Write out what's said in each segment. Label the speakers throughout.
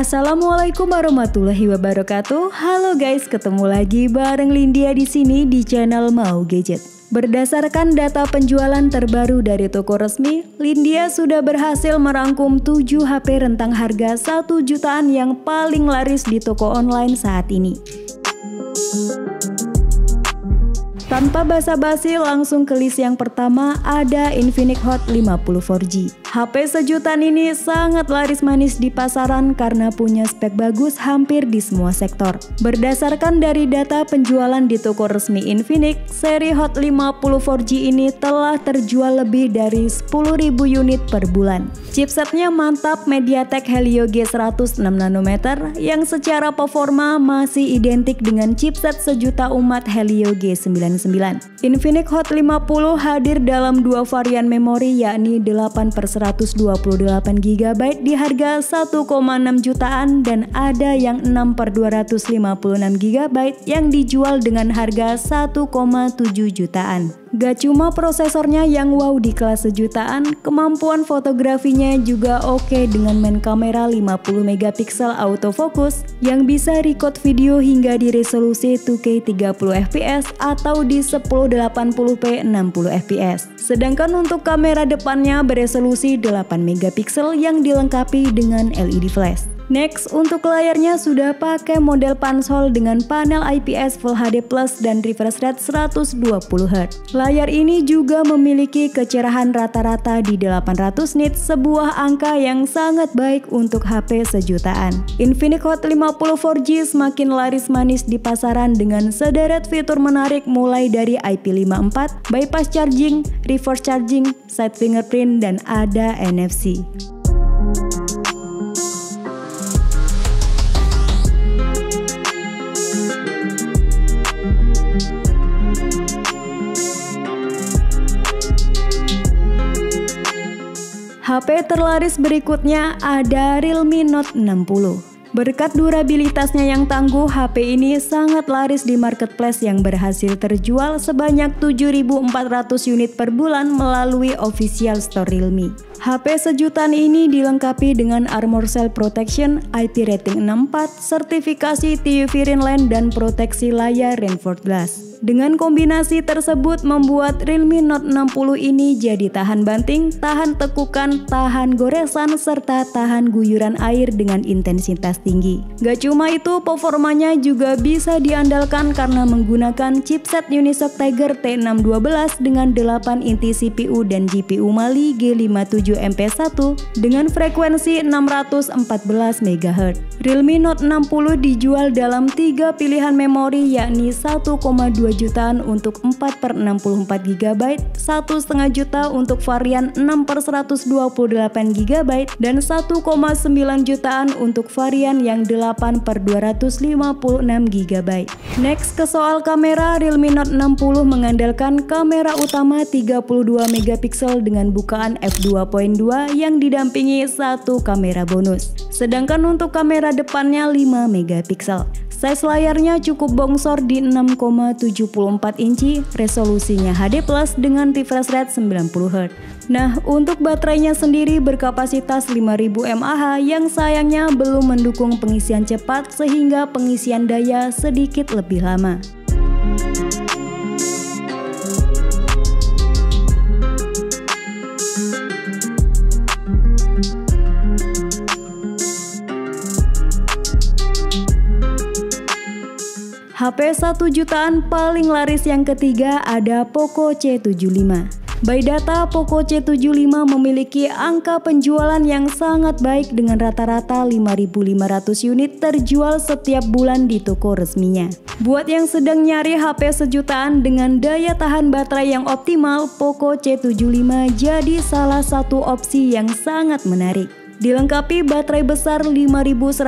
Speaker 1: Assalamualaikum warahmatullahi wabarakatuh. Halo guys, ketemu lagi bareng Lindia di sini di channel Mau Gadget. Berdasarkan data penjualan terbaru dari toko resmi, Lindia sudah berhasil merangkum 7 HP rentang harga 1 jutaan yang paling laris di toko online saat ini. Tanpa basa-basi, langsung ke list yang pertama ada Infinix Hot 50 4G. HP sejutaan ini sangat laris manis di pasaran karena punya spek bagus hampir di semua sektor. Berdasarkan dari data penjualan di toko resmi Infinix, seri Hot 50 4G ini telah terjual lebih dari 10.000 unit per bulan. Chipsetnya mantap MediaTek Helio G100 6 nanometer yang secara performa masih identik dengan chipset sejuta umat Helio G99. Infinix Hot 50 hadir dalam 2 varian memori yakni 8/128 GB di harga 1,6 jutaan dan ada yang 6/256 GB yang dijual dengan harga 1,7 jutaan. Gak cuma prosesornya yang wow di kelas sejutaan, kemampuan fotografinya juga oke dengan main kamera 50 megapiksel autofocus yang bisa record video hingga di resolusi 2K 30 fps atau di 1080p 60 fps. Sedangkan untuk kamera depannya beresolusi 8 megapiksel yang dilengkapi dengan LED flash. Next, untuk layarnya sudah pakai model Panasonic dengan panel IPS Full HD Plus dan refresh rate 120Hz. Layar ini juga memiliki kecerahan rata-rata di 800 nits, sebuah angka yang sangat baik untuk HP sejutaan. Infinix Hot 50 4G semakin laris manis di pasaran dengan sederet fitur menarik mulai dari IP54, bypass charging, reverse charging, side fingerprint, dan ada NFC. HP terlaris berikutnya ada Realme Note 60. Berkat durabilitasnya yang tangguh, HP ini sangat laris di marketplace yang berhasil terjual sebanyak 7.400 unit per bulan melalui official store Realme. HP sejutaan ini dilengkapi dengan Armor Cell Protection, IP rating 64, sertifikasi TÜV Rheinland dan proteksi layar reinforced glass. Dengan kombinasi tersebut membuat Realme Note 60 ini jadi tahan banting, tahan tekukan, tahan goresan, serta tahan guyuran air dengan intensitas tinggi. Gak cuma itu, performanya juga bisa diandalkan karena menggunakan chipset Unisoc Tiger T612 dengan 8 inti CPU dan GPU Mali G57MP1 dengan frekuensi 614 MHz. Realme Note 60 dijual dalam 3 pilihan memori yakni 1,2 jutaan untuk 4/64 GB, 1,5 juta untuk varian 6/128 GB, dan 1,9 jutaan untuk varian yang 8/256 GB. Next ke soal kamera, Realme Note 60 mengandalkan kamera utama 32 megapiksel dengan bukaan f2.2 yang didampingi 1 kamera bonus. Sedangkan untuk kamera depannya 5 megapiksel. Size layarnya cukup bongsor di 6,74 inci, resolusinya HD Plus dengan refresh rate 90Hz. Nah, untuk baterainya sendiri berkapasitas 5000 mAh yang sayangnya belum mendukung pengisian cepat sehingga pengisian daya sedikit lebih lama. HP 1 jutaan paling laris yang ketiga ada Poco C75. By data, Poco C75 memiliki angka penjualan yang sangat baik dengan rata-rata 5.500 unit terjual setiap bulan di toko resminya. Buat yang sedang nyari HP sejutaan dengan daya tahan baterai yang optimal, Poco C75 jadi salah satu opsi yang sangat menarik. Dilengkapi baterai besar 5160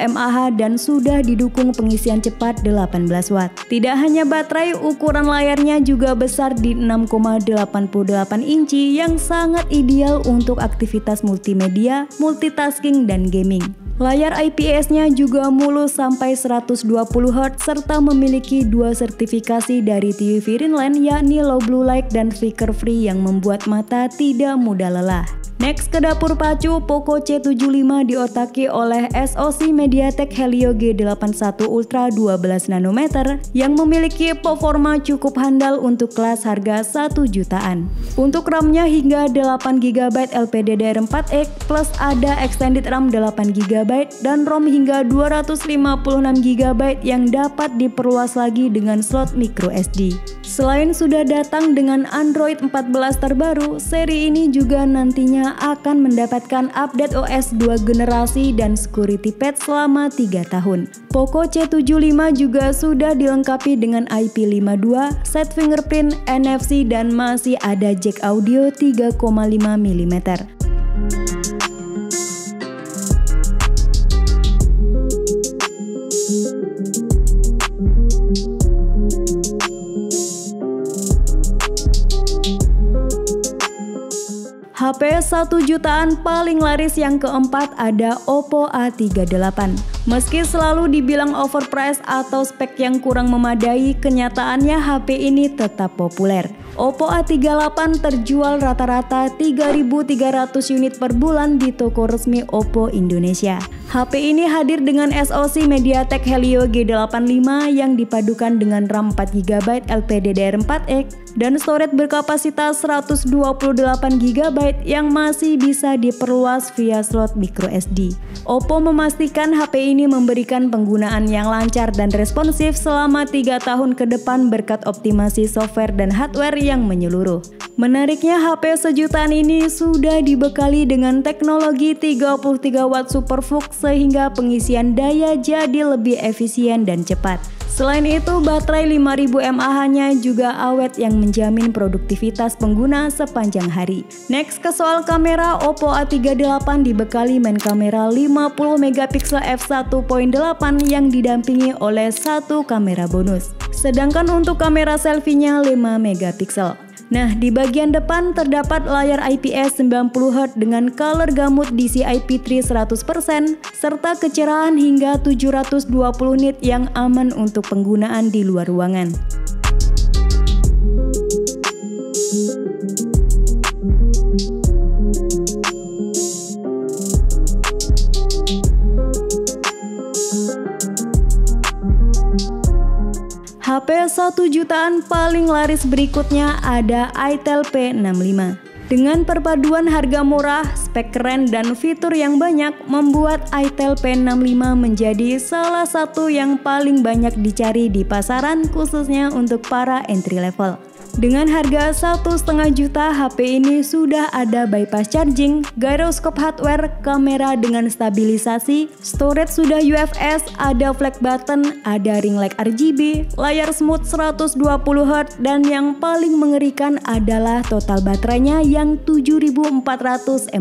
Speaker 1: mAh dan sudah didukung pengisian cepat 18 Watt. Tidak hanya baterai, ukuran layarnya juga besar di 6,88 inci yang sangat ideal untuk aktivitas multimedia, multitasking, dan gaming. Layar IPS-nya juga mulus sampai 120Hz serta memiliki 2 sertifikasi dari TÜV Rheinland yakni Low Blue Light dan Flicker Free yang membuat mata tidak mudah lelah. Next ke dapur pacu, Poco C75 diotaki oleh SoC MediaTek Helio G81 Ultra 12 nanometer yang memiliki performa cukup handal untuk kelas harga 1 jutaan. Untuk RAM-nya hingga 8 GB LPDDR4X plus ada extended RAM 8 GB dan ROM hingga 256 GB yang dapat diperluas lagi dengan slot microSD. Selain sudah datang dengan Android 14 terbaru, seri ini juga nantinya akan mendapatkan update OS 2 generasi dan security patch selama 3 tahun. Poco C75 juga sudah dilengkapi dengan IP52, side fingerprint, NFC, dan masih ada jack audio 3,5 mm. HP 1 jutaan paling laris yang keempat ada Oppo A38. Meski selalu dibilang overpriced atau spek yang kurang memadai, kenyataannya HP ini tetap populer. Oppo A38 terjual rata-rata 3.300 unit per bulan di toko resmi Oppo Indonesia. HP ini hadir dengan SoC MediaTek Helio G85 yang dipadukan dengan RAM 4 GB LPDDR4X dan storage berkapasitas 128 GB yang masih bisa diperluas via slot microSD. Oppo memastikan HP ini memberikan penggunaan yang lancar dan responsif selama 3 tahun ke depan berkat optimasi software dan hardware yang menyeluruh. Menariknya, HP sejutaan ini sudah dibekali dengan teknologi 33 watt SuperVOOC sehingga pengisian daya jadi lebih efisien dan cepat. Selain itu, baterai 5000 mAh-nya juga awet yang menjamin produktivitas pengguna sepanjang hari. Next ke soal kamera, Oppo A38 dibekali main kamera 50 MP f1.8 yang didampingi oleh satu kamera bonus. Sedangkan untuk kamera selfie-nya 5 MP. Nah, di bagian depan terdapat layar IPS 90Hz dengan color gamut DCI-P3 100% serta kecerahan hingga 720 nit yang aman untuk penggunaan di luar ruangan. HP 1 jutaan paling laris berikutnya ada Itel P65. Dengan perpaduan harga murah, spek keren, dan fitur yang banyak, membuat Itel P65 menjadi salah satu yang paling banyak dicari di pasaran khususnya untuk para entry level. Dengan harga 1,5 juta, HP ini sudah ada bypass charging, gyroscope hardware, kamera dengan stabilisasi, storage sudah UFS, ada flag button, ada ring light RGB, layar smooth 120Hz, dan yang paling mengerikan adalah total baterainya yang 7400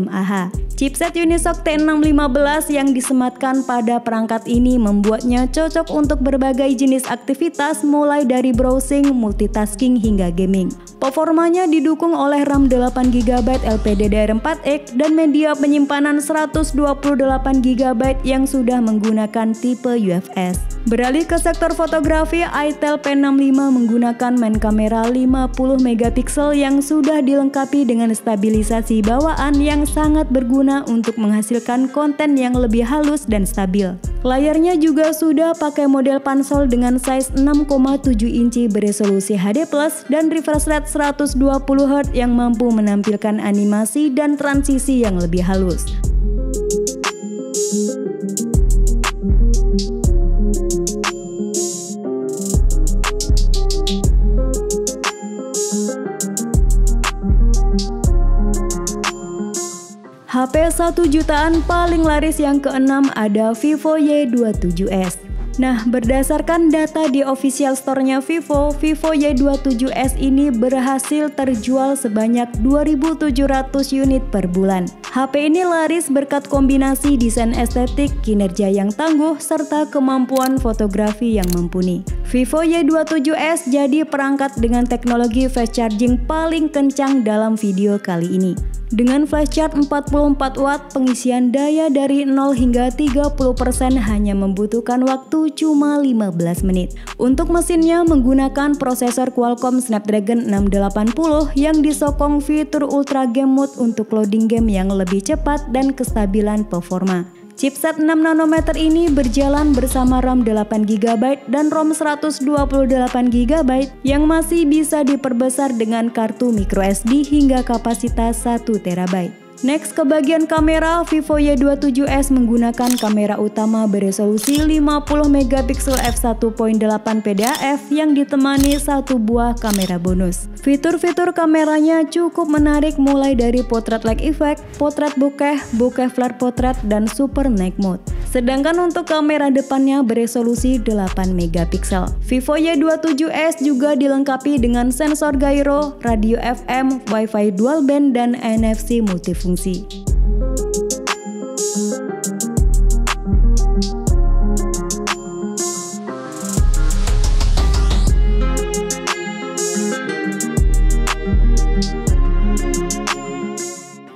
Speaker 1: mAh. Chipset Unisoc T615 yang disematkan pada perangkat ini membuatnya cocok untuk berbagai jenis aktivitas mulai dari browsing, multitasking, hingga gaming. Performanya didukung oleh RAM 8 GB LPDDR4X dan media penyimpanan 128 GB yang sudah menggunakan tipe UFS. Beralih ke sektor fotografi, Itel P65 menggunakan main kamera 50 MP yang sudah dilengkapi dengan stabilisasi bawaan yang sangat berguna untuk menghasilkan konten yang lebih halus dan stabil. Layarnya juga sudah pakai model pansel dengan size 6,7 inci beresolusi HD+ dan refresh rate 120Hz yang mampu menampilkan animasi dan transisi yang lebih halus. HP 1 jutaan paling laris yang keenam ada Vivo Y27s. Nah, berdasarkan data di official store-nya Vivo Y27s ini berhasil terjual sebanyak 2.700 unit per bulan. HP ini laris berkat kombinasi desain estetik, kinerja yang tangguh, serta kemampuan fotografi yang mumpuni. Vivo Y27s jadi perangkat dengan teknologi fast charging paling kencang dalam video kali ini. Dengan flash charge 44 watt, pengisian daya dari 0 hingga 30% hanya membutuhkan waktu cuma 15 menit. Untuk mesinnya menggunakan prosesor Qualcomm Snapdragon 680 yang disokong fitur Ultra Game Mode untuk loading game yang lebih cepat dan kestabilan performa. Chipset 6 nanometer ini berjalan bersama RAM 8GB dan ROM 128GB yang masih bisa diperbesar dengan kartu microSD hingga kapasitas 1TB. Next ke bagian kamera, Vivo Y27s menggunakan kamera utama beresolusi 50MP f1.8 PDAF yang ditemani satu buah kamera bonus. Fitur-fitur kameranya cukup menarik mulai dari portrait light effect, portrait bokeh, bokeh flare portrait, dan super night mode. Sedangkan untuk kamera depannya beresolusi 8MP. Vivo Y27s juga dilengkapi dengan sensor gyro, radio FM, Wi-Fi dual band, dan NFC multifungsi.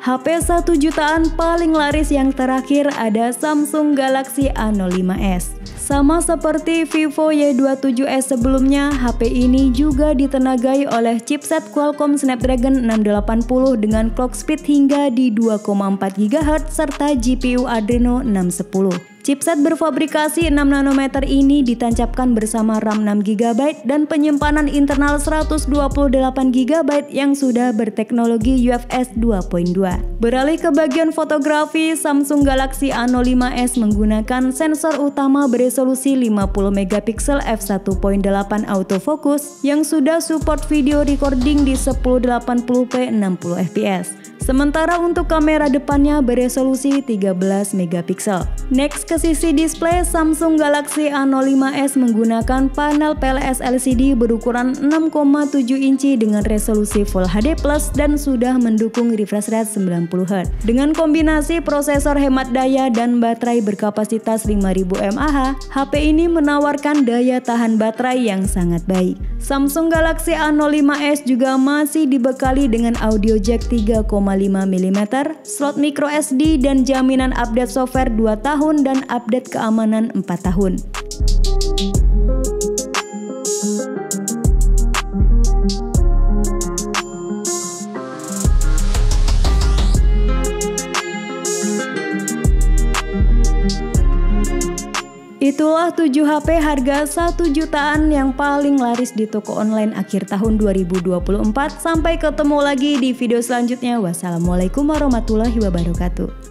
Speaker 1: HP 1 jutaan paling laris yang terakhir ada Samsung Galaxy A05s. Sama seperti Vivo Y27s sebelumnya, HP ini juga ditenagai oleh chipset Qualcomm Snapdragon 680 dengan clock speed hingga di 2,4 GHz serta GPU Adreno 610. Chipset berfabrikasi 6 nanometer ini ditancapkan bersama RAM 6GB dan penyimpanan internal 128GB yang sudah berteknologi UFS 2.2. Beralih ke bagian fotografi, Samsung Galaxy A05s menggunakan sensor utama beresolusi 50MP f1.8 autofocus yang sudah support video recording di 1080p 60fps. Sementara untuk kamera depannya beresolusi 13MP. Next ke sisi display, Samsung Galaxy A05s menggunakan panel PLS LCD berukuran 6,7 inci dengan resolusi Full HD+ dan sudah mendukung refresh rate 90Hz. Dengan kombinasi prosesor hemat daya dan baterai berkapasitas 5000 mAh, HP ini menawarkan daya tahan baterai yang sangat baik. Samsung Galaxy A05s juga masih dibekali dengan audio jack 3,5mm, slot microSD, dan jaminan update software 2 tahun dan update keamanan 4 tahun. Itulah 7 HP harga 1 jutaan yang paling laris di toko online akhir tahun 2024. Sampai ketemu lagi di video selanjutnya. Wassalamualaikum warahmatullahi wabarakatuh.